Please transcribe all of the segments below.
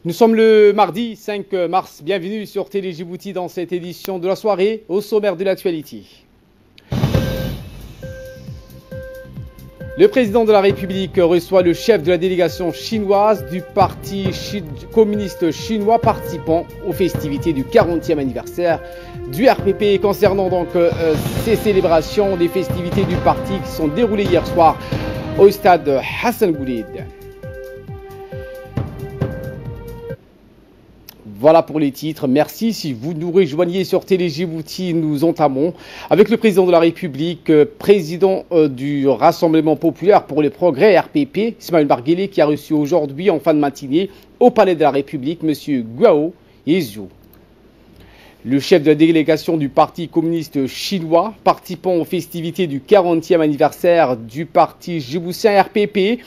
Nous sommes le mardi 5 mars. Bienvenue sur Télé Djibouti dans cette édition de la soirée au sommaire de l'actualité. Le président de la République reçoit le chef de la délégation chinoise du Parti communiste chinois participant aux festivités du 40e anniversaire du RPP. Concernant donc ces célébrations des festivités du parti qui sont déroulées hier soir au stade Hassan Boulid. Voilà pour les titres. Merci. Si vous nous rejoignez sur Télé Djibouti, nous entamons avec le président de la République, président du Rassemblement populaire pour le progrès, RPP, Ismaël Marguerite, qui a reçu aujourd'hui en fin de matinée au Palais de la République, M. Guao Yezhou. Le chef de la délégation du Parti communiste chinois, participant aux festivités du 40e anniversaire du Parti djiboutien RPP,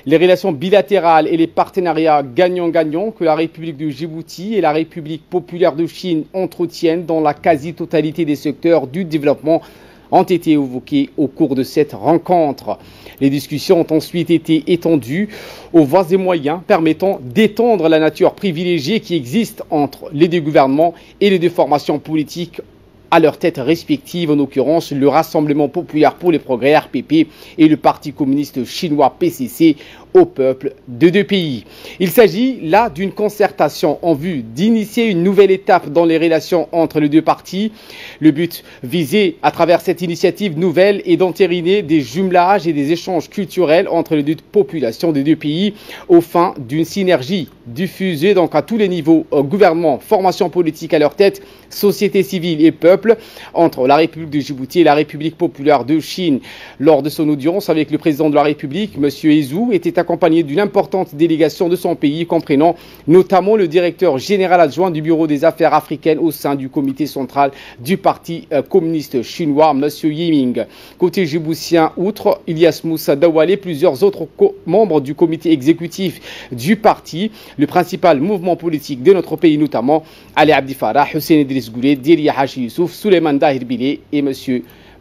les relations bilatérales et les partenariats gagnant-gagnant que la République de Djibouti et la République populaire de Chine entretiennent dans la quasi-totalité des secteurs du développement ont été évoqués au cours de cette rencontre. Les discussions ont ensuite été étendues aux voies et moyens permettant d'étendre la nature privilégiée qui existe entre les deux gouvernements et les deux formations politiques à leur tête respective, en l'occurrence le Rassemblement populaire pour le progrès RPP et le Parti communiste chinois PCC au peuple de deux pays. Il s'agit là d'une concertation en vue d'initier une nouvelle étape dans les relations entre les deux partis. Le but visé à travers cette initiative nouvelle est d'entériner des jumelages et des échanges culturels entre les deux populations des deux pays aux fins d'une synergie diffusée donc à tous les niveaux, gouvernement, formation politique à leur tête, société civile et peuple, entre la République de Djibouti et la République populaire de Chine. Lors de son audience avec le président de la République, M. Yezhou était accompagné d'une importante délégation de son pays, comprenant notamment le directeur général adjoint du Bureau des affaires africaines au sein du comité central du Parti communiste chinois, M. Yiming. Côté djiboutien, outre Ilyas Moussa Dawale, plusieurs autres membres du comité exécutif du parti, le principal mouvement politique de notre pays notamment, Ali Abdi Farah, Hussein Idriss Goulet, Delia Haji Youssouf, Souleymane Dahir Bilé et M.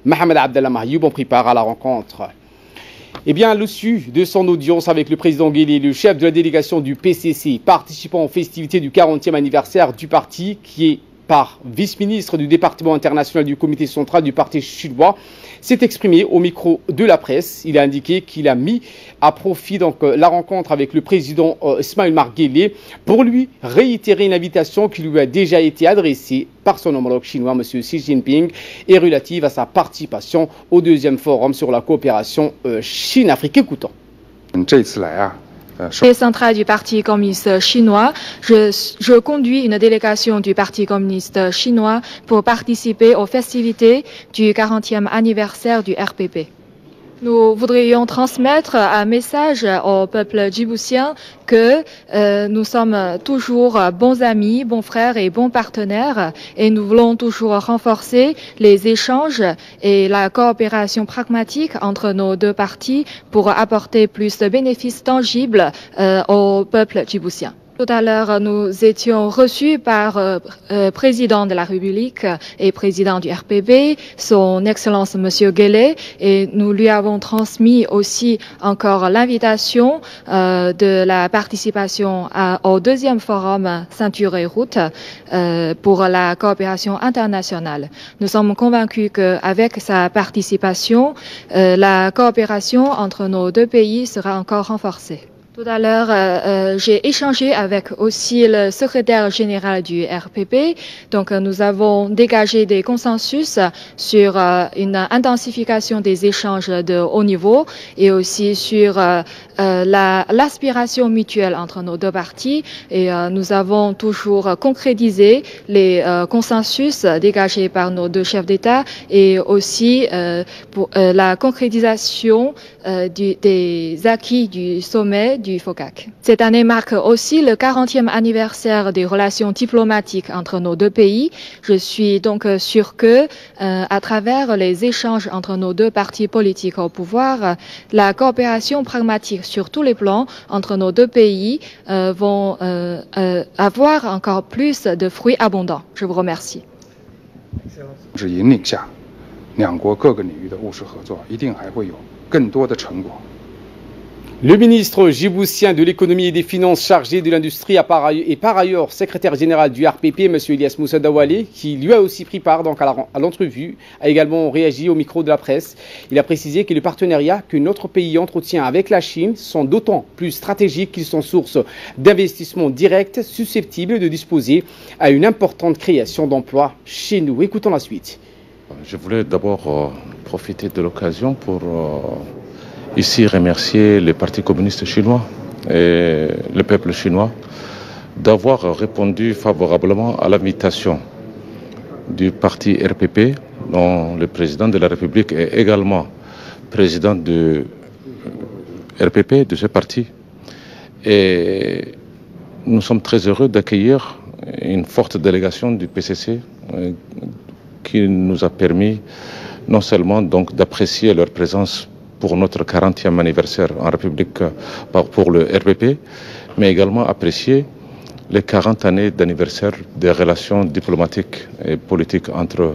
Mohamed Abdallah Mahyoub. On prépare à la rencontre. Eh bien, à l'issue de son audience avec le président Guélé, le chef de la délégation du PCC, participant aux festivités du 40e anniversaire du parti, qui est par vice-ministre du département international du comité central du parti chinois, s'est exprimé au micro de la presse. Il a indiqué qu'il a mis à profit donc la rencontre avec le président Ismaël Marguerite pour lui réitérer une invitation qui lui a déjà été adressée par son homologue chinois, M. Xi Jinping, et relative à sa participation au deuxième forum sur la coopération Chine-Afrique. Écoutons. Central du Parti communiste chinois, je conduis une délégation du Parti communiste chinois pour participer aux festivités du 40e anniversaire du RPP. Nous voudrions transmettre un message au peuple djiboutien que nous sommes toujours bons amis, bons frères et bons partenaires, et nous voulons toujours renforcer les échanges et la coopération pragmatique entre nos deux partis pour apporter plus de bénéfices tangibles au peuple djiboutien. Tout à l'heure, nous étions reçus par le président de la République et président du RPP, son Excellence Monsieur Guélé, et nous lui avons transmis aussi encore l'invitation de la participation au deuxième forum Ceinture et Route pour la coopération internationale. Nous sommes convaincus qu'avec sa participation, la coopération entre nos deux pays sera encore renforcée. Tout à l'heure, j'ai échangé avec aussi le secrétaire général du RPP. Donc, nous avons dégagé des consensus sur une intensification des échanges de haut niveau et aussi sur l'aspiration mutuelle entre nos deux parties. Et nous avons toujours concrétisé les consensus dégagés par nos deux chefs d'État et aussi pour la concrétisation des acquis du sommet du FOCAC. Cette année marque aussi le 40e anniversaire des relations diplomatiques entre nos deux pays. Je suis donc sûre que, à travers les échanges entre nos deux partis politiques au pouvoir, la coopération pragmatique sur tous les plans entre nos deux pays vont avoir encore plus de fruits abondants. Je vous remercie. 引领下，两国各个领域的务实合作一定还会有更多的成果。Le ministre djiboutien de l'économie et des finances chargé de l'industrie est par ailleurs secrétaire général du RPP, M. Ilyas Moussa Dawale, qui lui a aussi pris part donc à l'entrevue, a également réagi au micro de la presse. Il a précisé que les partenariats que notre pays entretient avec la Chine sont d'autant plus stratégiques qu'ils sont source d'investissements directs susceptibles de disposer à une importante création d'emplois chez nous. Écoutons la suite. Je voulais d'abord profiter de l'occasion pour ici remercier le Parti communiste chinois et le peuple chinois d'avoir répondu favorablement à l'invitation du parti RPP, dont le président de la République est également président de RPP, de ce parti. Et nous sommes très heureux d'accueillir une forte délégation du PCC qui nous a permis non seulement donc d'apprécier leur présence pour notre 40e anniversaire en République pour le RPP, mais également apprécier les 40 années d'anniversaire des relations diplomatiques et politiques entre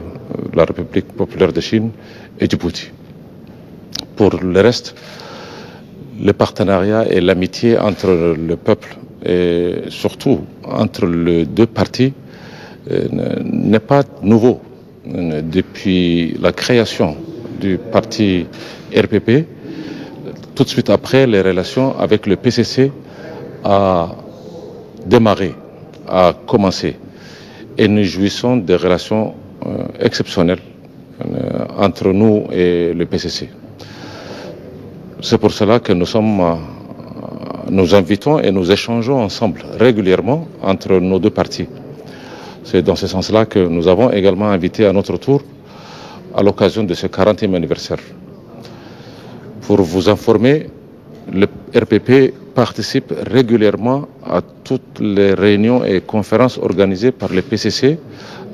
la République populaire de Chine et Djibouti. Pour le reste, le partenariat et l'amitié entre le peuple et surtout entre les deux partis n'est pas nouveau. Depuis la création du parti RPP, tout de suite après, les relations avec le PCC a démarré, a commencé. Et nous jouissons des relations exceptionnelles entre nous et le PCC. C'est pour cela que nous invitons et nous échangeons ensemble régulièrement entre nos deux partis. C'est dans ce sens-là que nous avons également invité à notre tour à l'occasion de ce 40e anniversaire. Pour vous informer, le RPP participe régulièrement à toutes les réunions et conférences organisées par le PCC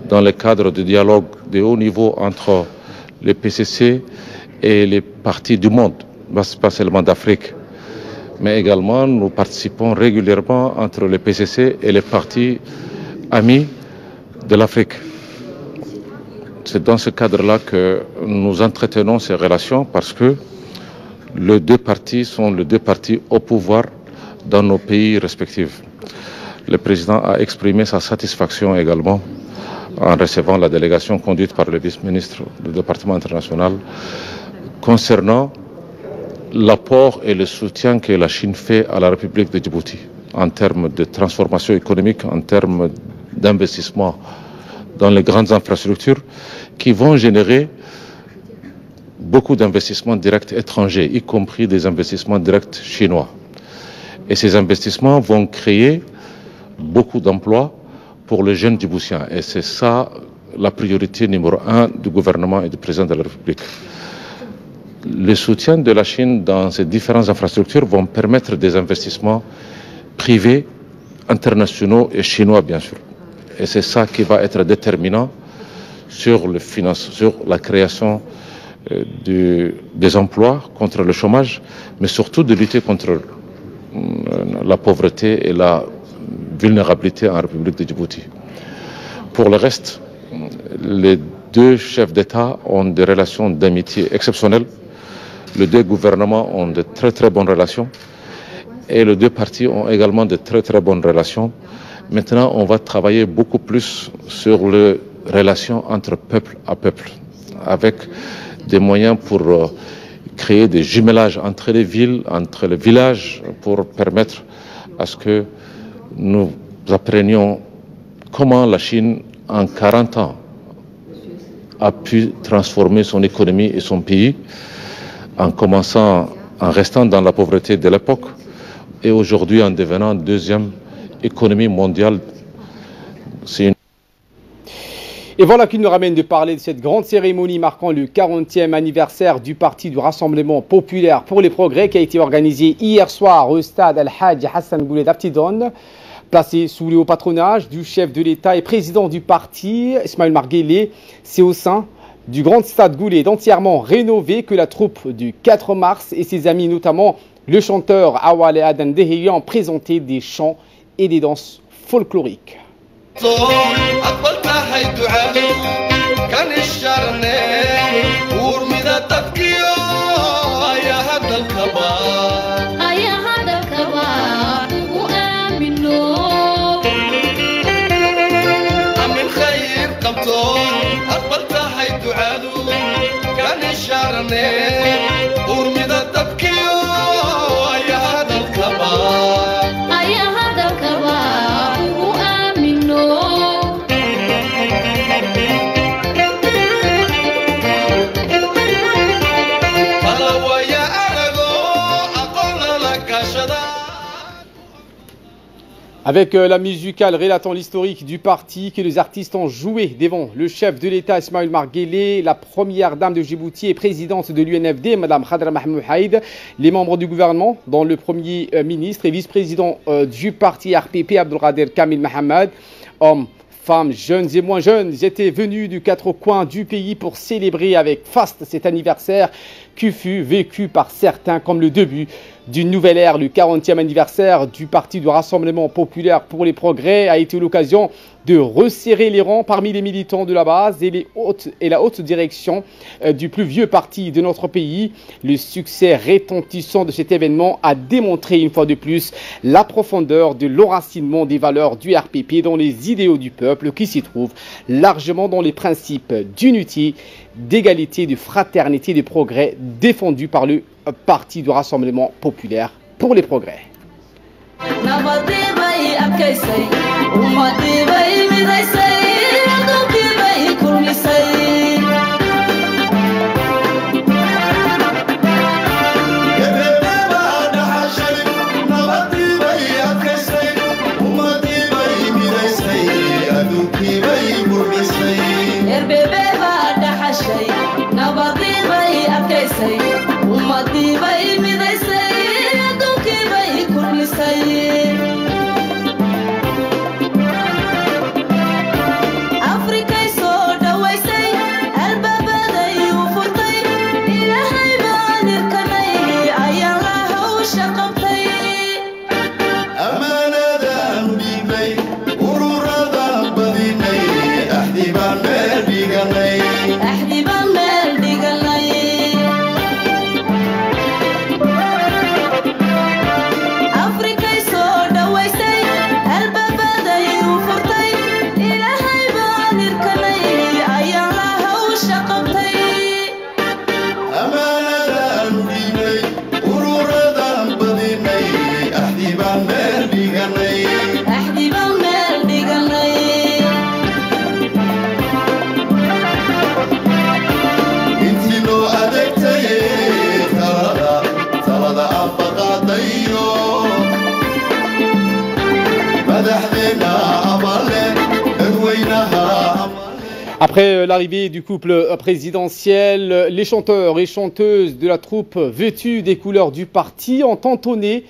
dans le cadre de dialogue de haut niveau entre le PCC et les partis du monde, pas seulement d'Afrique. Mais également, nous participons régulièrement entre le PCC et les partis amis de l'Afrique. C'est dans ce cadre-là que nous entretenons ces relations parce que les deux partis sont les deux partis au pouvoir dans nos pays respectifs. Le président a exprimé sa satisfaction également en recevant la délégation conduite par le vice-ministre du département international concernant l'apport et le soutien que la Chine fait à la République de Djibouti en termes de transformation économique, en termes d'investissement dans les grandes infrastructures qui vont générer beaucoup d'investissements directs étrangers, y compris des investissements directs chinois. Et ces investissements vont créer beaucoup d'emplois pour les jeunes djiboutiens. Et c'est ça la priorité numéro 1 du gouvernement et du président de la République. Le soutien de la Chine dans ces différentes infrastructures vont permettre des investissements privés, internationaux et chinois, bien sûr. Et c'est ça qui va être déterminant sur la création des emplois, contre le chômage, mais surtout de lutter contre la pauvreté et la vulnérabilité en République de Djibouti. Pour le reste, les deux chefs d'État ont des relations d'amitié exceptionnelles. Les deux gouvernements ont de très très bonnes relations et les deux partis ont également de très très bonnes relations. Maintenant, on va travailler beaucoup plus sur les relations entre peuple à peuple, avec des moyens pour créer des jumelages entre les villes, entre les villages, pour permettre à ce que nous apprenions comment la Chine, en 40 ans, a pu transformer son économie et son pays, en restant dans la pauvreté de l'époque, et aujourd'hui en devenant deuxième économie mondiale. Et voilà qui nous ramène de parler de cette grande cérémonie marquant le 40e anniversaire du Parti du Rassemblement Populaire pour les Progrès qui a été organisé hier soir au stade Al-Hajj Hassan Bouled Abtidon, placé sous le haut patronage du chef de l'État et président du parti, Ismaël Marguelé. C'est au sein du grand stade Gouled entièrement rénové que la troupe du 4 mars et ses amis, notamment le chanteur Awale Adan Dehi, ont présenté des chants et des danses folkloriques. يا Avec la musicale relatant l'historique du parti que les artistes ont joué devant le chef de l'État Ismaïl Omar Guelleh, la première dame de Djibouti et présidente de l'UNFD, Mme Khadra Mahmoud Haïd, les membres du gouvernement, dont le premier ministre et vice-président du parti RPP, Abdelkader Kamil Mohamed, hommes, femmes, jeunes et moins jeunes, étaient venus du quatre coins du pays pour célébrer avec faste cet anniversaire qui fut vécu par certains comme le début d'une nouvelle ère. Le 40e anniversaire du Parti du Rassemblement Populaire pour les Progrès a été l'occasion de resserrer les rangs parmi les militants de la base et la haute direction du plus vieux parti de notre pays. Le succès retentissant de cet événement a démontré une fois de plus la profondeur de l'enracinement des valeurs du RPP dans les idéaux du peuple qui s'y trouvent largement dans les principes d'unité, d'égalité, de fraternité et de progrès défendus par le Parti du Rassemblement Populaire pour les Progrès. Après l'arrivée du couple présidentiel, les chanteurs et chanteuses de la troupe vêtus des couleurs du parti ont entonné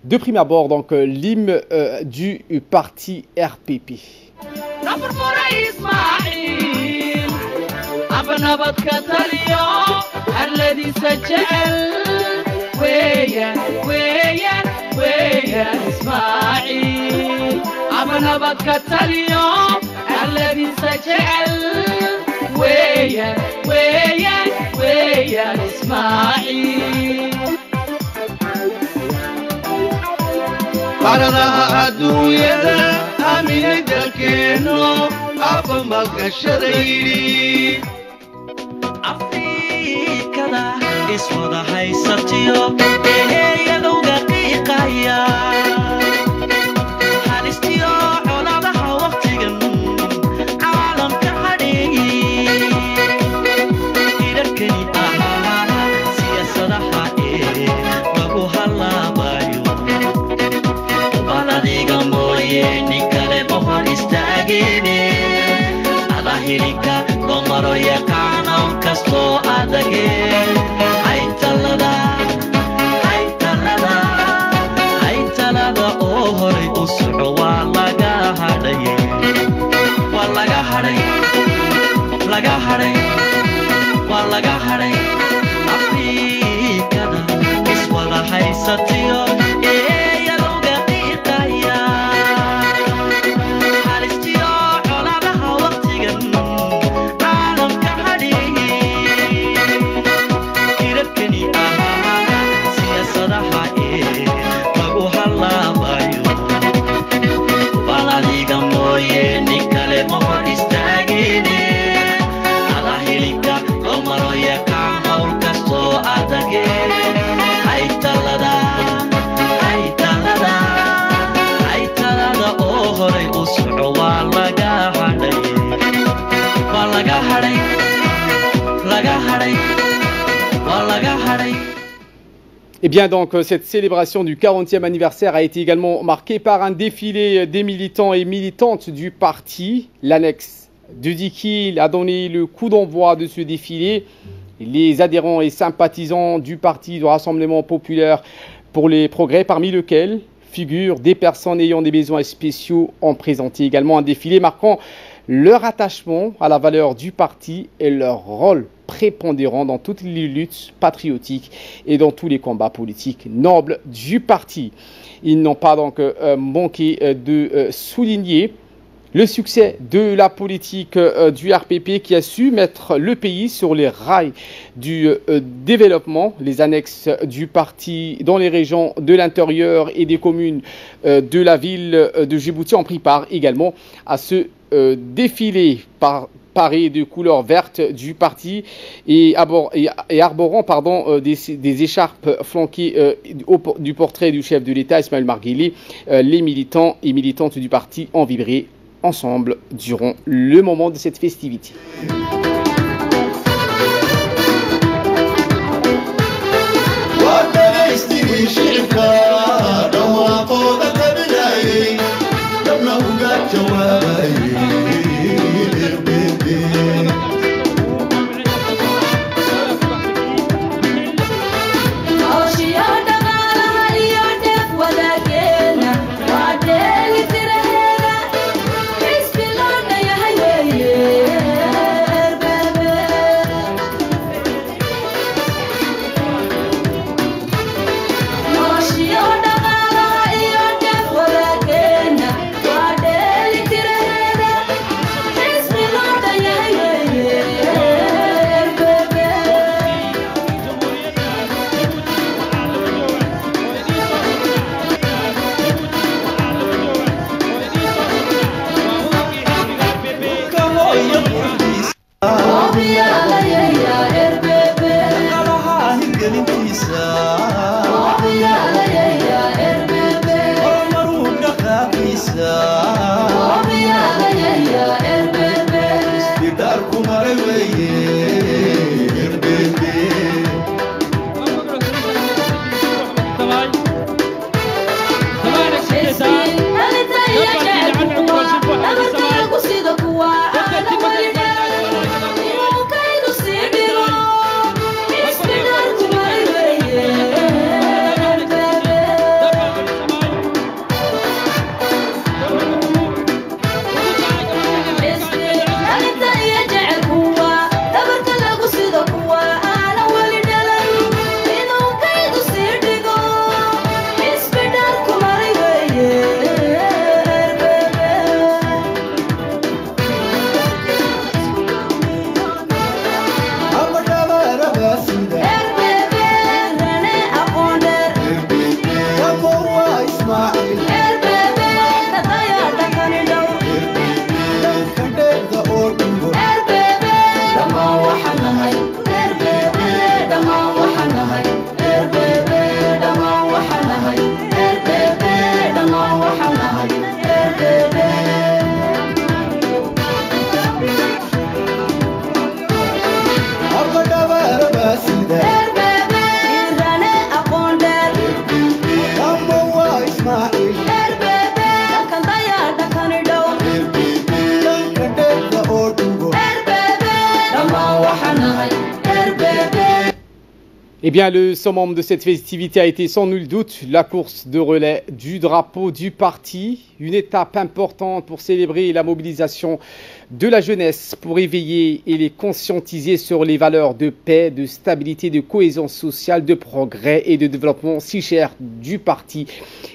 de prime abord donc l'hymne du parti RPP. الذي سجعل ويا ويا ويا إسماعيل قرنا الدنيا أمين دلكينو أفمك الشريري أفريكا اسمه ده حيصتيو هي لو دقيقة يا horay u soco waa laga hadhay waa laga hadhay laga hadhay waa laga hadhay. Et bien donc cette célébration du 40e anniversaire a été également marquée par un défilé des militants et militantes du parti. L'annexe de Dikil a donné le coup d'envoi de ce défilé. Les adhérents et sympathisants du parti du Rassemblement populaire pour les progrès, parmi lesquels figurent des personnes ayant des besoins spéciaux, ont présenté également un défilé marquant leur attachement à la valeur du parti et leur rôle prépondérant dans toutes les luttes patriotiques et dans tous les combats politiques nobles du parti. Ils n'ont pas donc manqué de souligner le succès de la politique du RPP qui a su mettre le pays sur les rails du développement. Les annexes du parti dans les régions de l'intérieur et des communes de la ville de Djibouti ont pris part également à ce défilé paré de couleurs vertes du parti et arborant des écharpes flanquées du portrait du chef de l'État Ismaël Margueli. Les militants et militantes du parti ont vibré ensemble durant le moment de cette festivité. Eh bien, le summum de cette festivité a été sans nul doute la course de relais du drapeau du parti, une étape importante pour célébrer la mobilisation de la jeunesse, pour éveiller et les conscientiser sur les valeurs de paix, de stabilité, de cohésion sociale, de progrès et de développement si chers du parti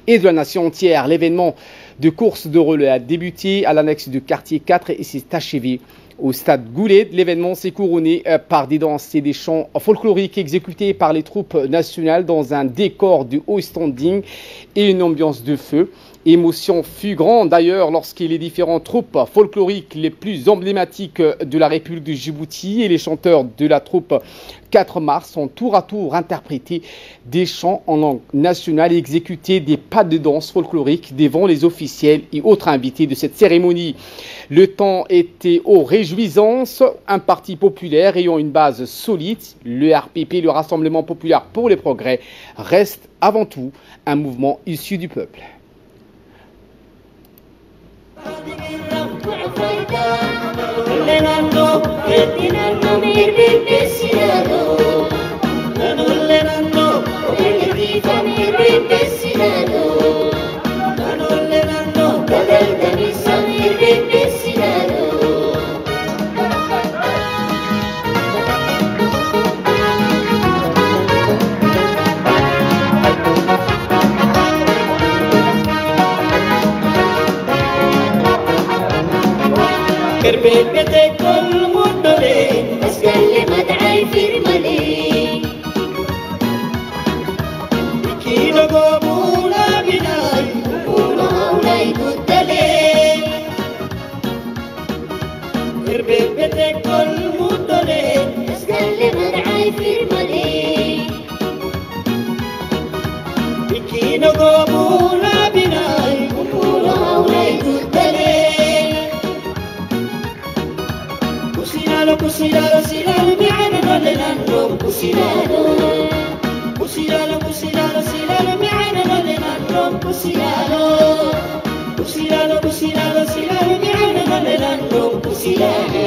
et de la nation entière. L'événement de course de relais a débuté à l'annexe de quartier 4 et s'est achevé au stade Goulet. L'événement s'est couronné par des danses et des chants folkloriques exécutés par les troupes nationales dans un décor de haut standing et une ambiance de feu. Émotion fut grande d'ailleurs lorsque les différentes troupes folkloriques les plus emblématiques de la République de Djibouti et les chanteurs de la troupe 4 mars ont tour à tour interprété des chants en langue nationale et exécuté des pas de danse folkloriques devant les officiels et autres invités de cette cérémonie. Le temps était aux réjouissances. Un parti populaire ayant une base solide, le RPP, le Rassemblement populaire pour le progrès, reste avant tout un mouvement issu du peuple. كربيتك كل مدلي اسكال مدعي في الملي كيلو قبولا بناي قبولا ولاي قدلي كربيتك كل مدلي اسكال مدعي في الملي كيلو قبولا بناي قبولا ولاي قدلي Pusilalo, silalo, mi ane no le nando. Pusilalo, pusilalo, pusilalo, silalo, mi ane no le nando. Pusilalo, pusilalo, pusilalo, silalo, mi ane no le nando. Pusilalo.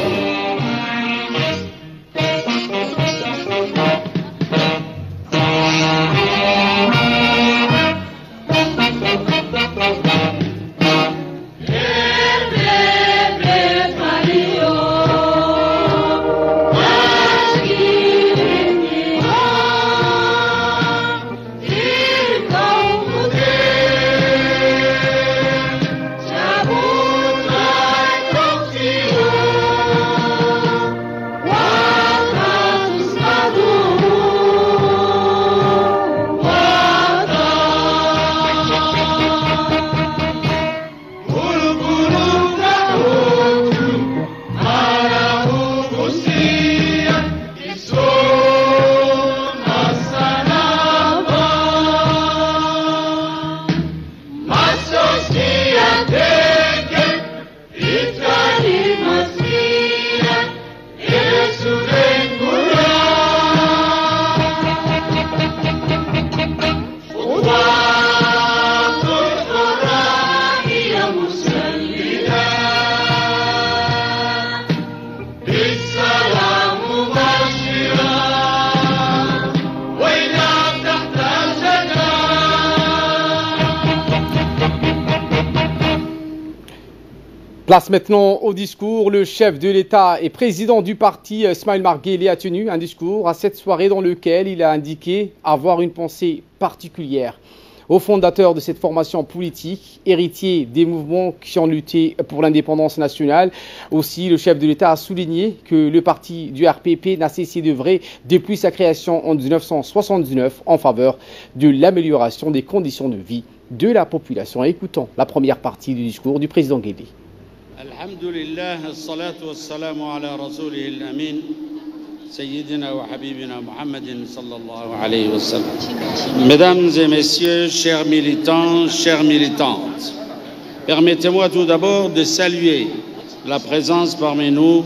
Place maintenant au discours. Le chef de l'État et président du parti, Ismaël Marguerite, a tenu un discours à cette soirée dans lequel il a indiqué avoir une pensée particulière aux fondateurs de cette formation politique, héritier des mouvements qui ont lutté pour l'indépendance nationale. Aussi, le chef de l'État a souligné que le parti du RPP n'a cessé d'œuvrer depuis sa création en 1979 en faveur de l'amélioration des conditions de vie de la population. Écoutons la première partie du discours du président Guédé. Alhamdulillah, as-salatu was-salamu ala rasulih al-amin, Sayyidina wa Habibina Muhammadin sallallahu alayhi wa sallam. Mesdames et messieurs, chers militants, chères militantes, permettez-moi tout d'abord de saluer la présence parmi nous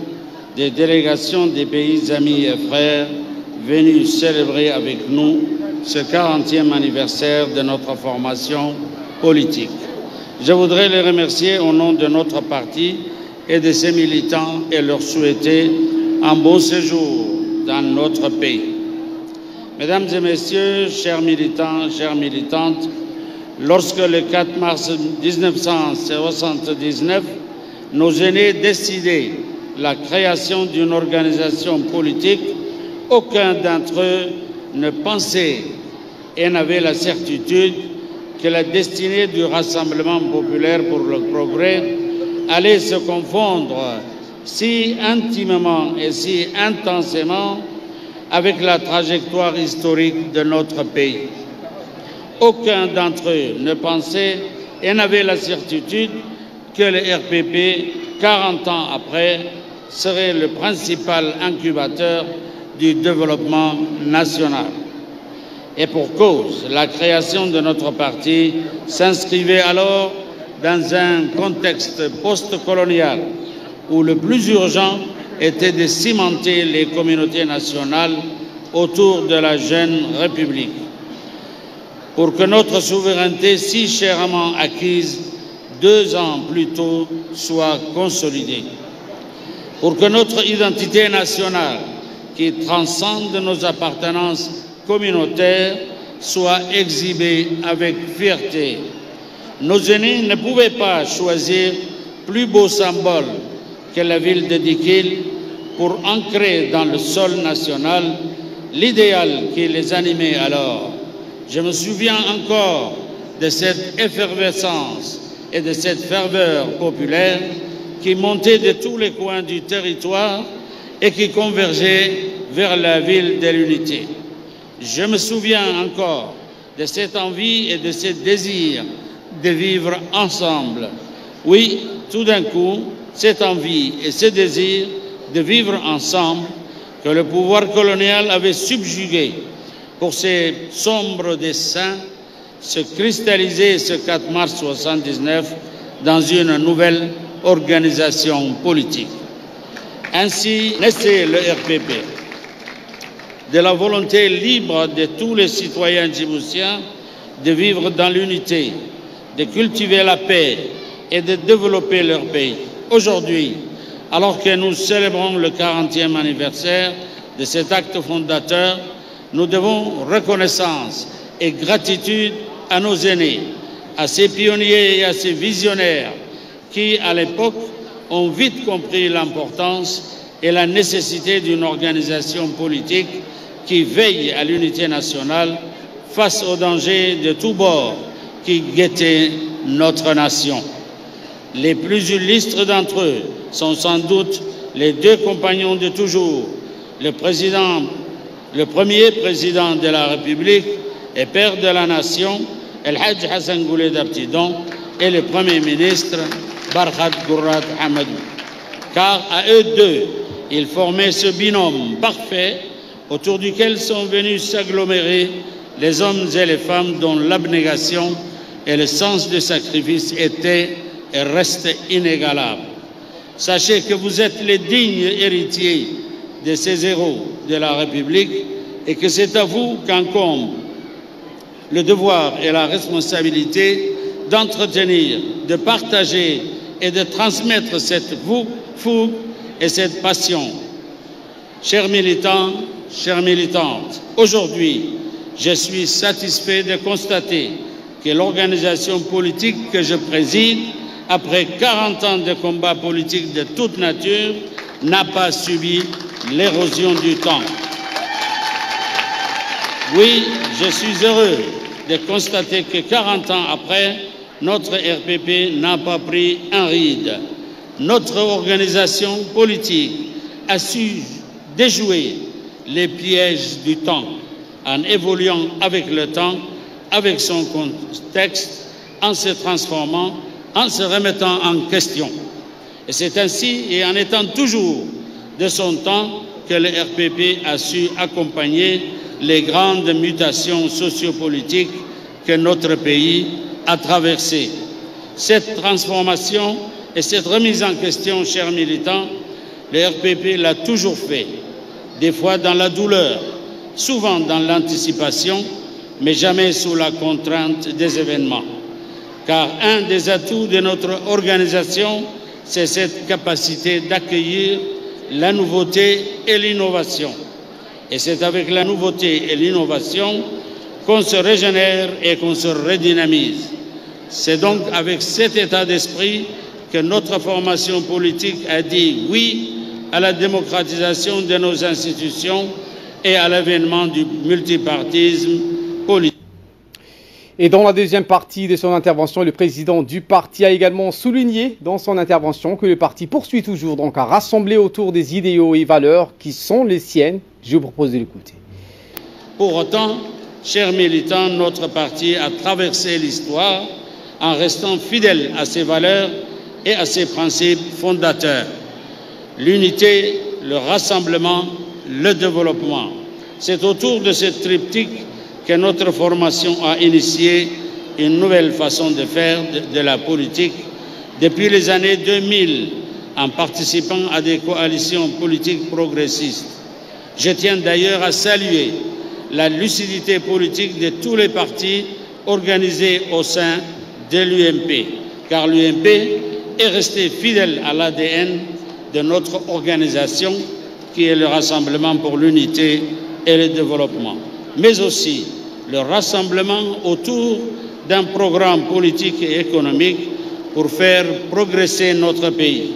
des délégations des pays amis et frères venus célébrer avec nous ce 40e anniversaire de notre formation politique. Je voudrais les remercier au nom de notre parti et de ses militants et leur souhaiter un bon séjour dans notre pays. Mesdames et messieurs, chers militants, chères militantes, lorsque le 4 mars 1979, nos aînés décidaient la création d'une organisation politique, aucun d'entre eux ne pensait et n'avait la certitude que la destinée du Rassemblement populaire pour le progrès allait se confondre si intimement et si intensément avec la trajectoire historique de notre pays. Aucun d'entre eux ne pensait et n'avait la certitude que le RPP, 40 ans après, serait le principal incubateur du développement national. Et pour cause, la création de notre parti s'inscrivait alors dans un contexte post-colonial où le plus urgent était de cimenter les communautés nationales autour de la jeune République, pour que notre souveraineté si chèrement acquise 2 ans plus tôt soit consolidée, pour que notre identité nationale, qui transcende nos appartenances communautaires, soit exhibée avec fierté. Nos aînés ne pouvaient pas choisir plus beau symbole que la ville de Dikil pour ancrer dans le sol national l'idéal qui les animait alors. Je me souviens encore de cette effervescence et de cette ferveur populaire qui montait de tous les coins du territoire et qui convergeait vers la ville de l'unité. Je me souviens encore de cette envie et de ce désir de vivre ensemble. Oui, tout d'un coup, cette envie et ce désir de vivre ensemble que le pouvoir colonial avait subjugué pour ses sombres desseins se cristallisaient ce 4 mars 1979 dans une nouvelle organisation politique. Ainsi naissait le RPP, de la volonté libre de tous les citoyens djiboutiens de vivre dans l'unité, de cultiver la paix et de développer leur pays. Aujourd'hui, alors que nous célébrons le 40e anniversaire de cet acte fondateur, nous devons reconnaissance et gratitude à nos aînés, à ces pionniers et à ces visionnaires qui, à l'époque, ont vite compris l'importance et la nécessité d'une organisation politique qui veille à l'unité nationale face aux dangers de tous bords qui guettaient notre nation. Les plus illustres d'entre eux sont sans doute les 2 compagnons de toujours, le premier président de la République et père de la nation, El Hadj Hassan Gouled Abtidon, et le premier ministre, Barkhad Gourad Hamadou. Car à eux 2, ils formaient ce binôme parfait autour duquel sont venus s'agglomérer les hommes et les femmes dont l'abnégation et le sens du sacrifice étaient et restent inégalables. Sachez que vous êtes les dignes héritiers de ces héros de la République et que c'est à vous qu'incombent le devoir et la responsabilité d'entretenir, de partager et de transmettre cette fougue et cette passion. Chers militants, chères militantes, aujourd'hui, je suis satisfait de constater que l'organisation politique que je préside, après 40 ans de combats politiques de toute nature, n'a pas subi l'érosion du temps. Oui, je suis heureux de constater que 40 ans après, notre RPP n'a pas pris un ride. Notre organisation politique a su déjouer les pièges du temps en évoluant avec le temps, avec son contexte, en se transformant, en se remettant en question. Et c'est ainsi, et en étant toujours de son temps, que le RPP a su accompagner les grandes mutations sociopolitiques que notre pays a traversées. Cette transformation et cette remise en question, chers militants, le RPP l'a toujours fait, des fois dans la douleur, souvent dans l'anticipation, mais jamais sous la contrainte des événements. Car un des atouts de notre organisation, c'est cette capacité d'accueillir la nouveauté et l'innovation. Et c'est avec la nouveauté et l'innovation qu'on se régénère et qu'on se redynamise. C'est donc avec cet état d'esprit que notre formation politique a dit oui à la démocratisation de nos institutions et à l'avènement du multipartisme politique. Et dans la deuxième partie de son intervention, le président du parti a également souligné dans son intervention que le parti poursuit toujours donc à rassembler autour des idéaux et valeurs qui sont les siennes. Je vous propose de l'écouter. Pour autant, chers militants, notre parti a traversé l'histoire en restant fidèle à ses valeurs et à ses principes fondateurs. L'unité, le rassemblement, le développement. C'est autour de ce triptyque que notre formation a initié une nouvelle façon de faire de la politique depuis les années 2000 en participant à des coalitions politiques progressistes. Je tiens d'ailleurs à saluer la lucidité politique de tous les partis organisés au sein de l'UMP, car l'UMP est resté fidèle à l'ADN de notre organisation qui est le Rassemblement pour l'unité et le développement, mais aussi le rassemblement autour d'un programme politique et économique pour faire progresser notre pays.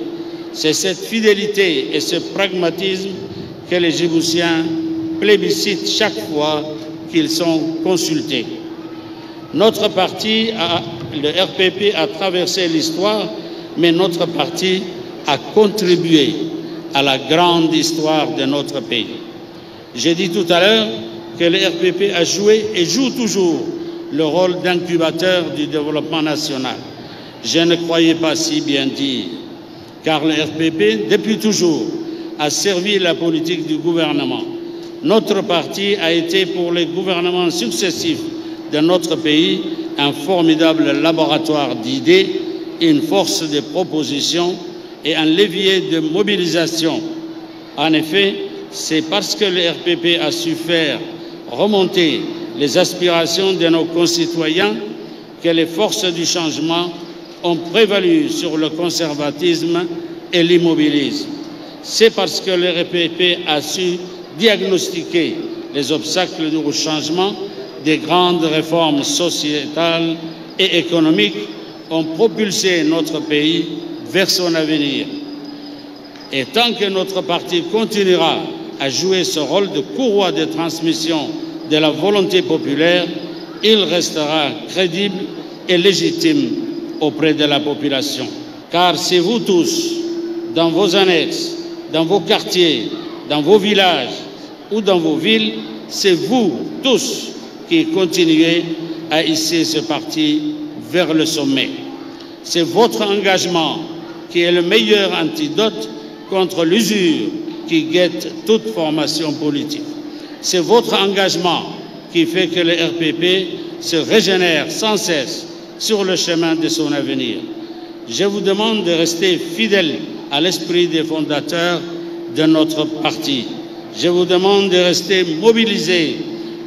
C'est cette fidélité et ce pragmatisme que les Djiboutiens plébiscitent chaque fois qu'ils sont consultés. Notre parti, le RPP, a traversé l'histoire, mais notre parti a contribué à la grande histoire de notre pays. J'ai dit tout à l'heure que le RPP a joué et joue toujours le rôle d'incubateur du développement national. Je ne croyais pas si bien dire, car le RPP, depuis toujours, a servi la politique du gouvernement. Notre parti a été pour les gouvernements successifs de notre pays un formidable laboratoire d'idées, une force de proposition et un levier de mobilisation. En effet, c'est parce que le RPP a su faire remonter les aspirations de nos concitoyens que les forces du changement ont prévalu sur le conservatisme et l'immobilisme. C'est parce que le RPP a su diagnostiquer les obstacles au changement, des grandes réformes sociétales et économiques ont propulsé notre pays vers son avenir. Et tant que notre parti continuera à jouer ce rôle de courroie de transmission de la volonté populaire, il restera crédible et légitime auprès de la population. Car c'est vous tous, dans vos annexes, dans vos quartiers, dans vos villages ou dans vos villes, c'est vous tous qui continuez à hisser ce parti vers le sommet. C'est votre engagement qui est le meilleur antidote contre l'usure qui guette toute formation politique. C'est votre engagement qui fait que le RPP se régénère sans cesse sur le chemin de son avenir. Je vous demande de rester fidèle à l'esprit des fondateurs de notre parti. Je vous demande de rester mobilisés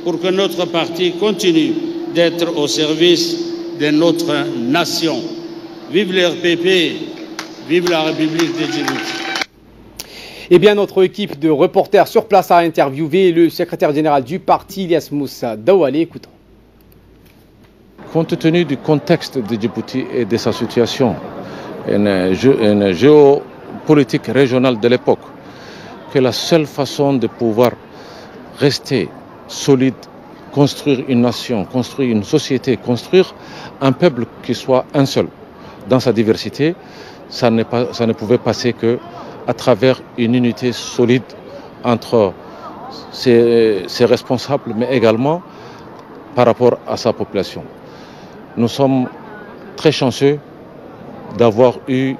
pour que notre parti continue d'être au service de notre nation. Vive le RPP, vive la République de Djibouti. Eh bien, notre équipe de reporters sur place a interviewé le secrétaire général du parti, Ilyas Moussa Daoualé. Écoutons. Compte tenu du contexte de Djibouti et de sa situation, une géopolitique régionale de l'époque, que la seule façon de pouvoir rester solide, construire une nation, construire une société, construire un peuple qui soit un seul dans sa diversité, ça ne pouvait passer que à travers une unité solide entre ses responsables, mais également par rapport à sa population. Nous sommes très chanceux d'avoir eu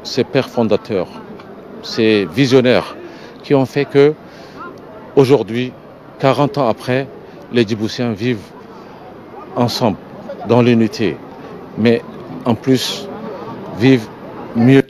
ces pères fondateurs, ces visionnaires qui ont fait que, aujourd'hui, 40 ans après, les Djiboutiens vivent ensemble, dans l'unité, mais en plus vivent mieux.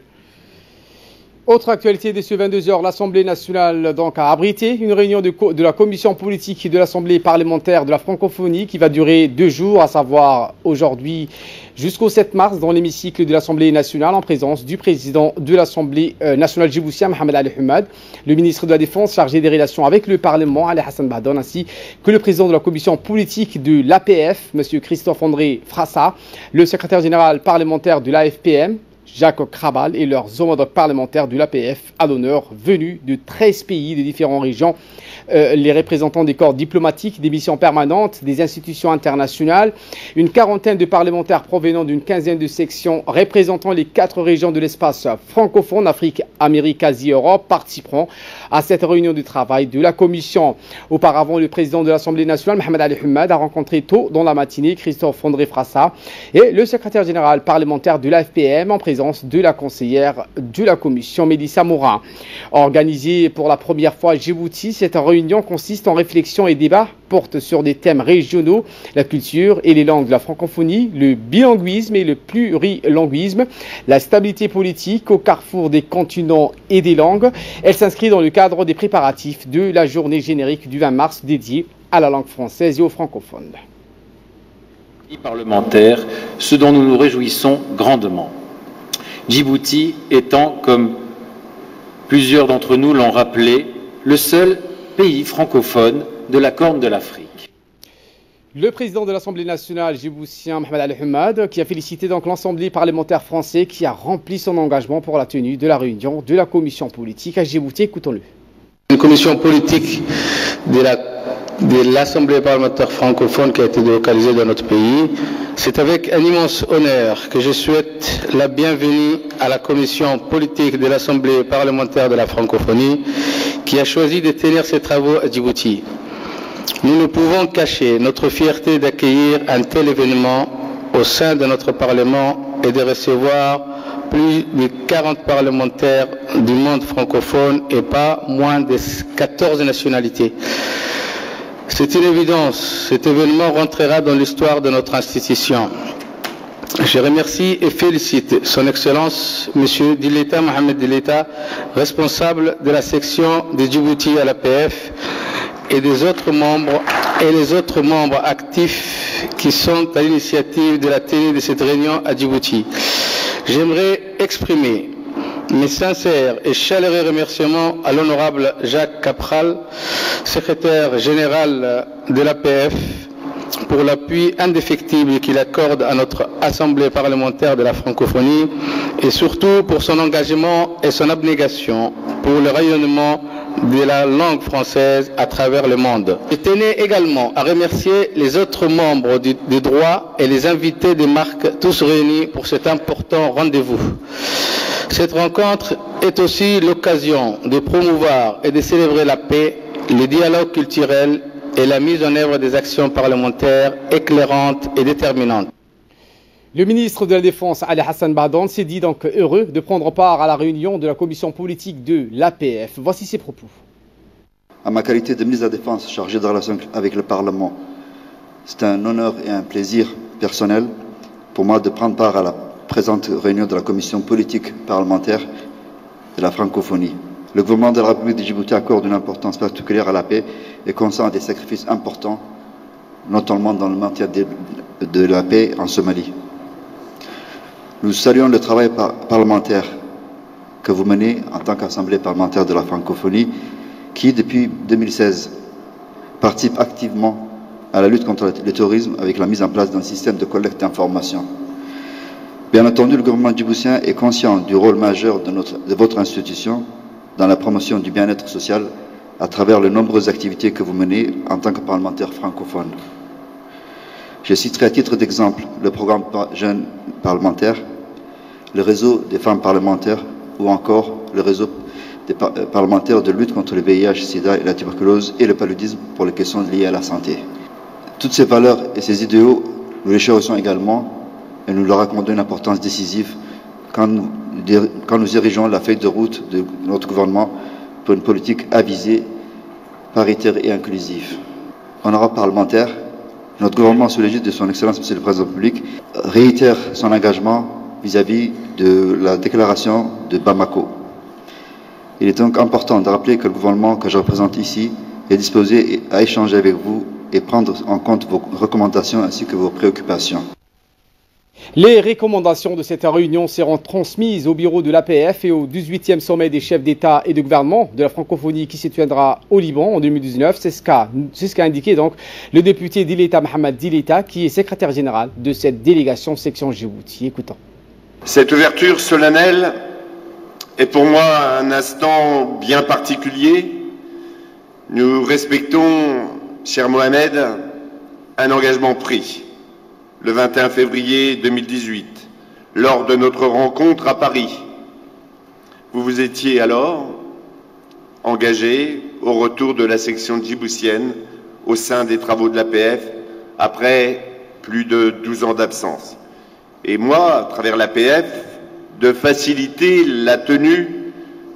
Autre actualité de ce 22h, l'Assemblée nationale donc a abrité une réunion de la commission politique de l'Assemblée parlementaire de la francophonie qui va durer 2 jours, à savoir aujourd'hui jusqu'au 7 mars dans l'hémicycle de l'Assemblée nationale en présence du président de l'Assemblée nationale djiboutienne, Mohamed Ali Hamad, le ministre de la Défense chargé des relations avec le Parlement, Ali Hassan Bahdoun, ainsi que le président de la commission politique de l'APF, M. Christophe-André Frassa, le secrétaire général parlementaire de l'AFPM, Jacques Krabal et leurs homologues parlementaires de l'APF à l'honneur, venus de 13 pays de différentes régions, les représentants des corps diplomatiques, des missions permanentes, des institutions internationales, une quarantaine de parlementaires provenant d'une quinzaine de sections représentant les 4 régions de l'espace francophone, Afrique, Amérique, Asie, Europe, participeront à cette réunion de travail de la Commission. Auparavant, le président de l'Assemblée nationale, Mohamed Ali Hamad, a rencontré tôt dans la matinée Christophe André Frassa et le secrétaire général parlementaire de l'AFPM en présence de la conseillère de la Commission, Mélissa Morin. Organisée pour la première fois à Djibouti, cette réunion consiste en réflexion et débat, porte sur des thèmes régionaux, la culture et les langues de la francophonie, le bilinguisme et le plurilinguisme, la stabilité politique au carrefour des continents et des langues. Elle s'inscrit dans le cadre des préparatifs de la journée générique du 20 mars dédiée à la langue française et aux francophones. Parlementaires, ce dont nous nous réjouissons grandement. Djibouti étant, comme plusieurs d'entre nous l'ont rappelé, le seul pays francophone de la Corne de l'Afrique. Le président de l'Assemblée nationale djiboutien, Mohamed Ali Hamad, qui a félicité donc l'Assemblée parlementaire française qui a rempli son engagement pour la tenue de la réunion de la commission politique à Djibouti. Écoutons-le. Une commission politique de l'Assemblée parlementaire francophone qui a été délocalisée dans notre pays. C'est avec un immense honneur que je souhaite la bienvenue à la commission politique de l'Assemblée parlementaire de la francophonie qui a choisi de tenir ses travaux à Djibouti. Nous ne pouvons cacher notre fierté d'accueillir un tel événement au sein de notre Parlement et de recevoir plus de 40 parlementaires du monde francophone et pas moins de 14 nationalités. C'est une évidence, cet événement rentrera dans l'histoire de notre institution. Je remercie et félicite Son Excellence M. Dileta Mohamed Dileta, responsable de la section de Djibouti à l'APF, et les autres membres actifs qui sont à l'initiative de la tenue de cette réunion à Djibouti. J'aimerais exprimer mes sincères et chaleureux remerciements à l'honorable Jacques Kapral, secrétaire général de l'APF, pour l'appui indéfectible qu'il accorde à notre Assemblée parlementaire de la francophonie et surtout pour son engagement et son abnégation pour le rayonnement de la langue française à travers le monde. Je tenais également à remercier les autres membres du droit et les invités des marques tous réunis pour cet important rendez-vous. Cette rencontre est aussi l'occasion de promouvoir et de célébrer la paix, le dialogue culturel et la mise en œuvre des actions parlementaires éclairantes et déterminantes. Le ministre de la Défense, Ali Hassan Badan, s'est dit donc heureux de prendre part à la réunion de la commission politique de l'APF. Voici ses propos. À ma qualité de ministre de la Défense chargé de relations avec le Parlement, c'est un honneur et un plaisir personnel pour moi de prendre part à la présente réunion de la commission politique parlementaire de la francophonie. Le gouvernement de la République de Djibouti accorde une importance particulière à la paix et consent à des sacrifices importants, notamment dans le maintien de la paix en Somalie. Nous saluons le travail parlementaire que vous menez en tant qu'Assemblée parlementaire de la francophonie qui, depuis 2016, participe activement à la lutte contre le terrorisme avec la mise en place d'un système de collecte d'informations. Bien entendu, le gouvernement djiboutien est conscient du rôle majeur de votre institution dans la promotion du bien-être social à travers les nombreuses activités que vous menez en tant que parlementaire francophone. Je citerai à titre d'exemple le programme Jeunes parlementaires, le réseau des femmes parlementaires ou encore le réseau des parlementaires de lutte contre le VIH, SIDA et la tuberculose et le paludisme pour les questions liées à la santé. Toutes ces valeurs et ces idéaux, nous les chérissons également et nous leur accordons une importance décisive quand nous dirigeons la feuille de route de notre gouvernement pour une politique avisée, paritaire et inclusive. Honorables parlementaires, notre gouvernement, sous l'égide de son Excellence Monsieur le Président de la République, réitère son engagement vis-à-vis de la déclaration de Bamako. Il est donc important de rappeler que le gouvernement que je représente ici est disposé à échanger avec vous et prendre en compte vos recommandations ainsi que vos préoccupations. Les recommandations de cette réunion seront transmises au bureau de l'APF et au 18e sommet des chefs d'État et de gouvernement de la francophonie qui se tiendra au Liban en 2019. C'est ce qu'a indiqué donc le député Dileta Mohamed Dileta qui est secrétaire général de cette délégation section Djibouti. Écoutons. Cette ouverture solennelle est pour moi un instant bien particulier. Nous respectons, cher Mohamed, un engagement pris le 21 février 2018 lors de notre rencontre à Paris. Vous vous étiez alors engagé au retour de la section djiboutienne au sein des travaux de l'APF après plus de 12 ans d'absence. Et moi, à travers l'APF, de faciliter la tenue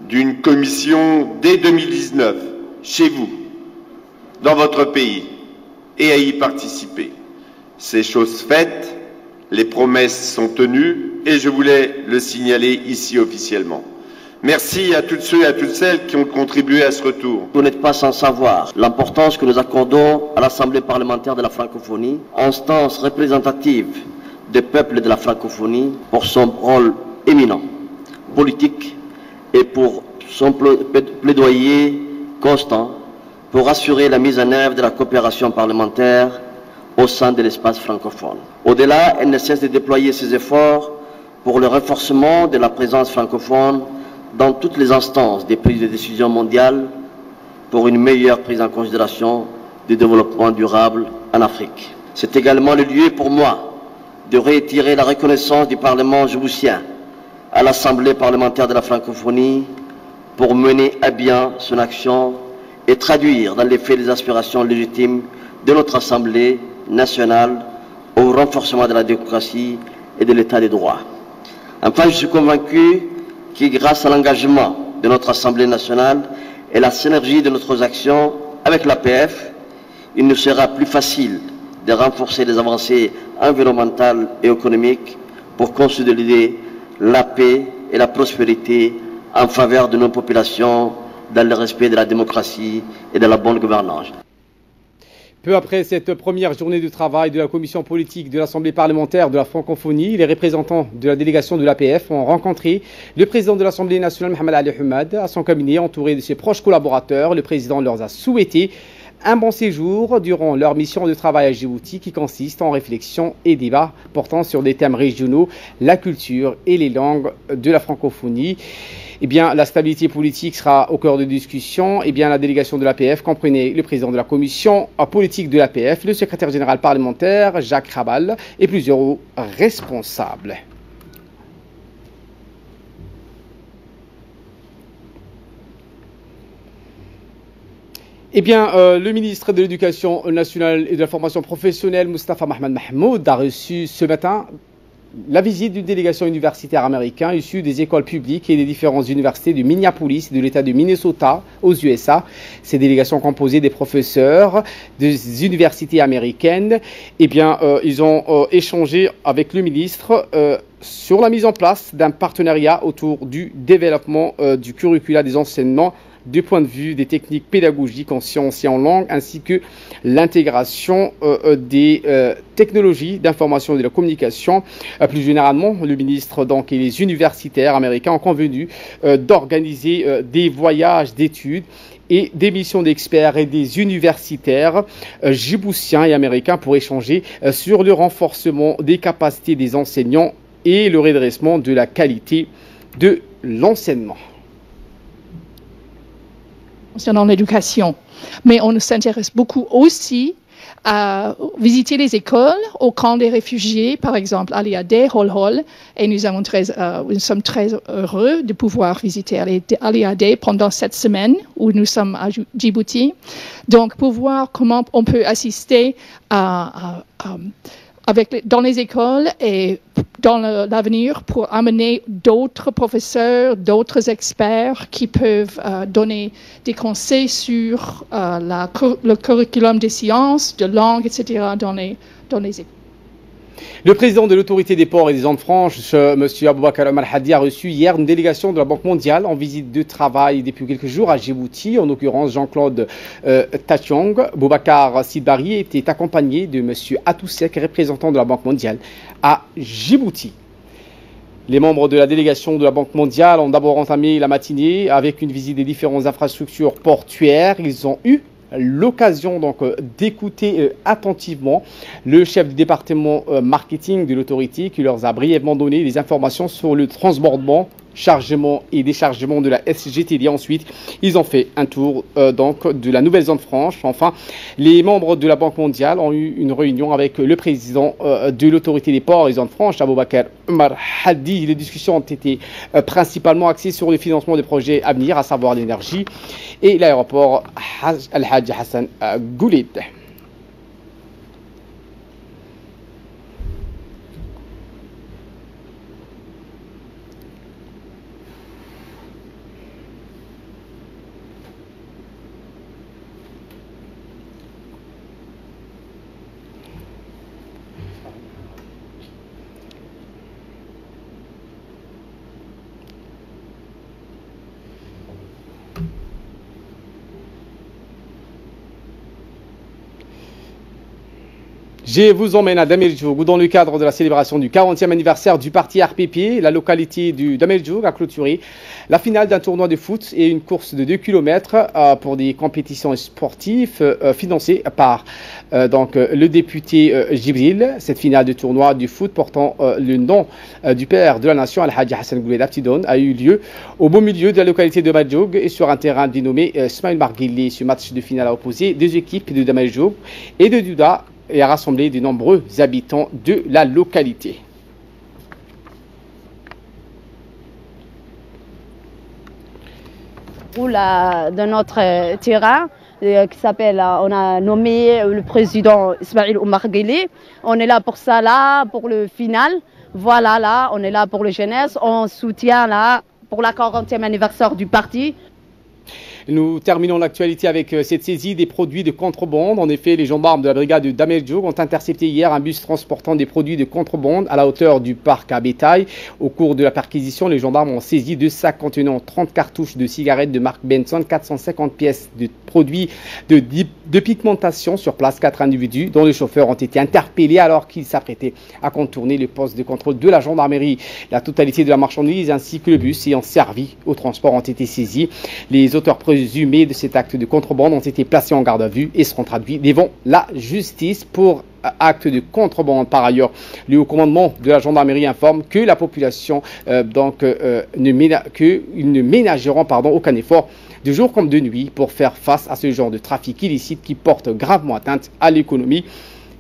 d'une commission dès 2019, chez vous, dans votre pays, et à y participer. C'est chose faite, les promesses sont tenues, et je voulais le signaler ici officiellement. Merci à toutes ceux et à toutes celles qui ont contribué à ce retour. Vous n'êtes pas sans savoir l'importance que nous accordons à l'Assemblée parlementaire de la francophonie, instance représentative des peuples de la francophonie, pour son rôle éminent, politique, et pour son plaidoyer constant pour assurer la mise en œuvre de la coopération parlementaire au sein de l'espace francophone. Au-delà, elle ne cesse de déployer ses efforts pour le renforcement de la présence francophone dans toutes les instances des prises de décision mondiales pour une meilleure prise en considération du développement durable en Afrique. C'est également le lieu pour moi de réitérer la reconnaissance du Parlement djiboutien à l'Assemblée parlementaire de la francophonie pour mener à bien son action et traduire dans les faits les aspirations légitimes de notre Assemblée nationale au renforcement de la démocratie et de l'état de droit. Enfin, je suis convaincu que grâce à l'engagement de notre Assemblée nationale et la synergie de nos actions avec l'APF, il nous sera plus facile de renforcer les avancées environnementales et économiques pour consolider la paix et la prospérité en faveur de nos populations dans le respect de la démocratie et de la bonne gouvernance. Peu après cette première journée de travail de la commission politique de l'Assemblée parlementaire de la francophonie, les représentants de la délégation de l'APF ont rencontré le président de l'Assemblée nationale, Mohamed Ali Hamad, à son cabinet, entouré de ses proches collaborateurs. Le président leur a souhaité un bon séjour durant leur mission de travail à Djibouti, qui consiste en réflexion et débats portant sur des thèmes régionaux, la culture et les langues de la francophonie. Eh bien, la stabilité politique sera au cœur de discussion. Eh bien, la délégation de l'APF comprenait le président de la commission politique de l'APF, le secrétaire général parlementaire, Jacques Rabal, et plusieurs responsables. Eh bien, le ministre de l'Éducation nationale et de la formation professionnelle, Moustapha Mohamed Mahmoud, a reçu ce matin la visite d'une délégation universitaire américaine issue des écoles publiques et des différentes universités de Minneapolis et de l'État de Minnesota aux USA. Ces délégations composées des professeurs des universités américaines, eh bien, ils ont échangé avec le ministre sur la mise en place d'un partenariat autour du développement du curricula des enseignements du point de vue des techniques pédagogiques en sciences et en langue, ainsi que l'intégration des technologies d'information et de la communication. Plus généralement, le ministre et les universitaires américains ont convenu d'organiser des voyages d'études et des missions d'experts et des universitaires djiboutiens et américains pour échanger sur le renforcement des capacités des enseignants et le redressement de la qualité de l'enseignement. Concernant l'éducation. Mais on s'intéresse beaucoup aussi à visiter les écoles au camp des réfugiés, par exemple à l'IAD, Hol Hol, et nous sommes très heureux de pouvoir visiter à l'IAD pendant cette semaine où nous sommes à Djibouti. Donc, pour voir comment on peut assister dans les écoles et dans l'avenir pour amener d'autres professeurs, d'autres experts qui peuvent donner des conseils sur le curriculum des sciences, de langue, etc. dans les écoles. Le président de l'autorité des ports et des zones franches, M. Aboubakar Omar Hadi, a reçu hier une délégation de la Banque mondiale en visite de travail depuis quelques jours à Djibouti. En l'occurrence, Jean-Claude Tachong. Boubacar Sidbari était accompagné de M. Atoussek, représentant de la Banque mondiale à Djibouti. Les membres de la délégation de la Banque mondiale ont d'abord entamé la matinée avec une visite des différentes infrastructures portuaires. Ils ont eu l'occasion donc d'écouter attentivement le chef du département marketing de l'autorité qui leur a brièvement donné des informations sur le transbordement, chargement et déchargement de la SGTD. Ensuite, ils ont fait un tour donc de la nouvelle zone franche. Enfin, les membres de la Banque mondiale ont eu une réunion avec le président de l'autorité des ports et zones franches, Aboubakar Omar Hadi. Les discussions ont été principalement axées sur le financement des projets à venir, à savoir l'énergie et l'aéroport Al-Hajj Hassan Goulid. Je vous emmène à Dameljog, où dans le cadre de la célébration du 40e anniversaire du parti RPP, la localité du Dameljog a clôturé la finale d'un tournoi de foot et une course de 2 km pour des compétitions sportives financées par le député Jibril. Cette finale de tournoi du foot portant le nom du père de la nation, Al-Hajj Hassan Gouled Aptidon, a eu lieu au beau milieu de la localité de Dameljog et sur un terrain dénommé Ismail Marguili. Ce match de finale a opposé deux équipes de Dameljog et de Douda et a rassemblé de nombreux habitants de la localité. De notre terrain qui s'appelle, on a nommé le président Ismail Omar Guelleh. On est là pour ça, là, pour le final. Voilà, là, on est là pour la jeunesse. On soutient là pour la 40e anniversaire du parti. Nous terminons l'actualité avec cette saisie des produits de contrebande. En effet, les gendarmes de la brigade de Dameljog ont intercepté hier un bus transportant des produits de contrebande à la hauteur du parc à bétail. Au cours de la perquisition, les gendarmes ont saisi 2 sacs contenant 30 cartouches de cigarettes de marque Benson, 450 pièces de produits de pigmentation. Sur place, 4 individus dont les chauffeurs ont été interpellés alors qu'ils s'apprêtaient à contourner le poste de contrôle de la gendarmerie. La totalité de la marchandise ainsi que le bus ayant servi au transport ont été saisis. Les auteurs présumés de cet acte de contrebande ont été placés en garde à vue et seront traduits devant la justice pour acte de contrebande. Par ailleurs, le haut commandement de la gendarmerie informe que la population ne ménageront aucun effort de jour comme de nuit pour faire face à ce genre de trafic illicite qui porte gravement atteinte à l'économie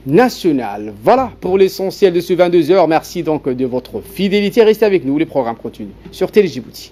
nationale. Voilà pour l'essentiel de ce 22h. Merci donc de votre fidélité. Restez avec nous, les programmes continuent sur Télé Djibouti.